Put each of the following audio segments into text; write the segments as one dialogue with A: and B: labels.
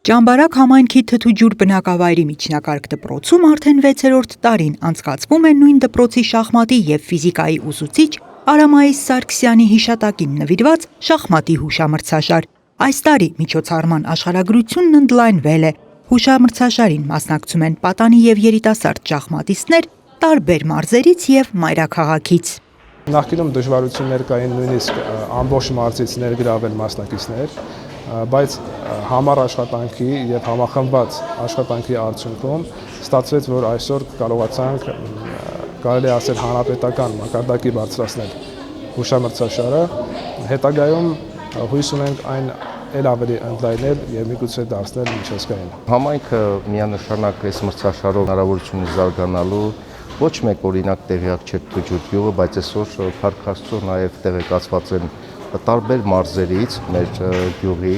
A: Ճամբարակ համայնքի Թթուջուր բնակավայրի միջնակարգ դպրոցում արդեն 6-րդ տարին անցկացվում է նույն դպրոցի շախմատի և ֆիզիկայի ուսուցիչ Արամայիս Սարգսյանի հիշատակին նվիրված շախմատի հուշամրցաշար։ Այս տարի միջոցառման աշխարհագրությունն ընդլայնվել է։ Հուշամրցաշարին մասնակցում են պատանի և երիտասարդ շախմատիստներ տարբեր մարզերից և մայրաքաղաքից։
B: Նախկինում դժվարություններ կային նույնիսկ ամբողջ մարզից ներգրավել մասնակիցներ, բայց համառ աշխատանքի և համախմբված աշխատանքի արդյունքում ստացվեց, որ այսօր կարողացանք, կարելի ասել, հանրապետական մակարդակի բարձրացնել հուշամրցաշարը, հետագայում հույս ունենք այն էլ ավելի ընդլայնել և միգուցե դարձնել միջազգային։
C: Համայնքը միանշանակ այս մրցաշարով հնարավորություն ունի զարգանալու, ոչ մեկ օրինակ տեղյակ չէ Թթուջուր գյուղը, բայց այսօր փառք Աստծո նաև տեղեկացված են տարբեր մարզերից մեր գյուղի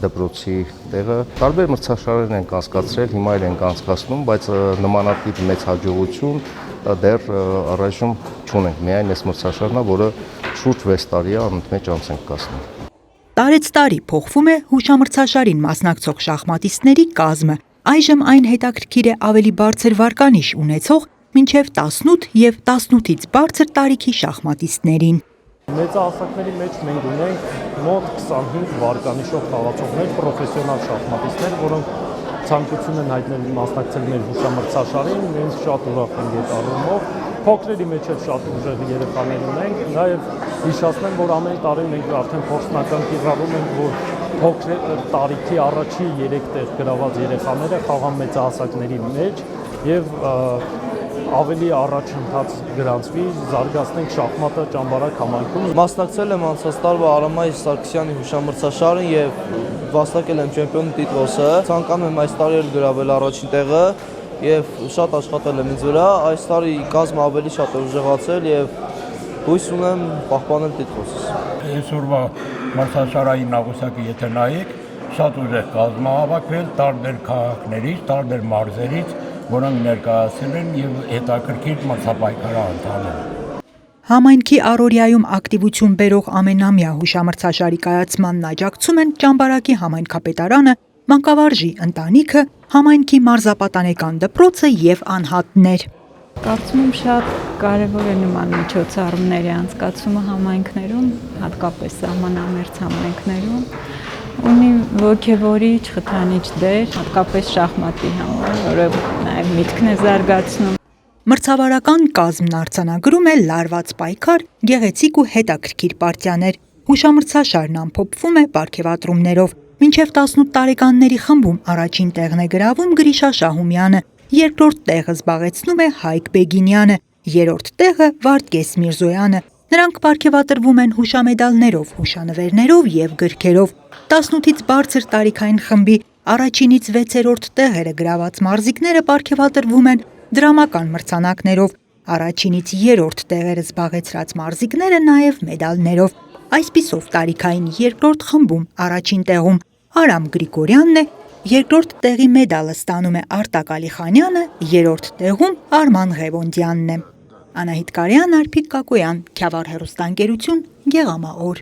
C: դպրոցի տեղը։ Տարբեր մրցաշարեր ենք անցկացրել, հիմա էլ ենք անցկացնում, բայց նմանատիպ մեծ հաջողություն դեռ առայժմ չունենք։ Միայն այս մրցաշարն է, որը շուրջ 6 տարի է անընդմեջ անց ենք կացնում։
A: Տարեցտարի փոխվում է հուշամրցաշարին մասնակցող շախմատիստների կազմը։ Այժմ այն հետաքրքիր է ավելի բարձր վարկանիշ ունեցող մինչև 18 և 18-ից բարձր տարիքի շախմատիստներին։
D: Մեծահասակների մեջ մենք ունենք մոտ 25 վարկանիշով խաղացողներ, պրոֆեսիոնալ շախմատիստներ, որոնք ցանկություն են հայտնել մասնակցել մեր հուշամրցաշարին, մենք շատ ուրախ ենք այդ առումով։ Փոքրերի մեջ էլ շատ ուժեղ երեխաներ ունենք, նաև հիշեցնեմ, որ ամեն տարի մենք արդեն փորձնական կիրառում ենք, որ փոքր տարիքի առաջի 3 տեղ գրաված երեխաները խաղան մեծահասակների մեջ եւ ավելի առաջընթաց գրանցվի, զարգացնենք շախմատը Ճամբարակ համայնքում։
E: Մասնակցել եմ անցած տարվա Արամայիս Սարգսյանի հուշամրցաշարին եւ վաստակել եմ չեմպիոնի տիտղոսը։ Ցանկանում եմ այս տարի էլ գրավել առաջին տեղը եւ շատ աշխատել եմ ինձ վրա։ Այս տարի կազմը ավելի շատ է ուժեղացել եւ հույս ունեմ պահպանել տիտղոսս։
F: Այսօրվա մրցաշարային աղյուսակը եթե նայեք, շատ ուժեղ կազմ է հավաքվել տարբեր քաղաքներից, տարբեր մարզերից, որոնք ներկայացել են եւ հետաքրքիր մրցապայքար ընթանում։
A: Համայնքի առօրյայում ակտիվություն բերող ամենամյա հուշամրցաշարի կայացմանն աջակցում են Ճամբարակի համայնքապետարանը, մանկավարժի ընտանիքը, համայնքի մարզապատանեկան դպրոցը եւ անհատներ։
G: Կարծում եմ շատ կարևոր է նման միջոցառումների անցկացումը համայնքներում, հատկապես սահմանամերձ համայնքներում, ունի ոգևորիչ, խթանիչ դեր, հատկապես շախմատի համար, որը նաև միտքն է զարգացնում։
A: Մրցավարական կազմն արձանագրում է լարված պայքար, գեղեցիկ ու հետաքրքիր պարտիաներ։ Հուշամրցաշարն ամփոփվում է պարգևատրումներով։ Մինչև 18 տարեկանների խմբում առաջին տեղն է գրավում Գրիշա Շահումյանը, երկրորդ տեղը զբաղեցնում է Հայկ Բեգինյանը, երրորդ տեղը Վարդգես Միրզոյանը։ Նրանք պարգևատրվում են հուշամեդալներով, հուշանվերներով և գրքերով։ 18-ից բարձր տարիքային խմբի առաջինից 6-րդ տեղերը գրաված մարզիկները պարգևատրվում են դրամական մրցանակներով, առաջինից 3-րդ տեղերը զբաղեցրած մարզիկները նաև մեդալներով։ Այսպիսով տարիքային երկրորդ խմբում առաջին տեղում Արամ Գրիգորյանն է, երկրորդ տեղի մեդալը ստանում է Արտակ Ալիխանյանը, երրորդ տեղում Արման Ղևոնդյանն է։ Անահիտ Կարյան, Արփիկ Կակոյան, Քյավառ հեռուստաընկերություն, Գեղամաօր։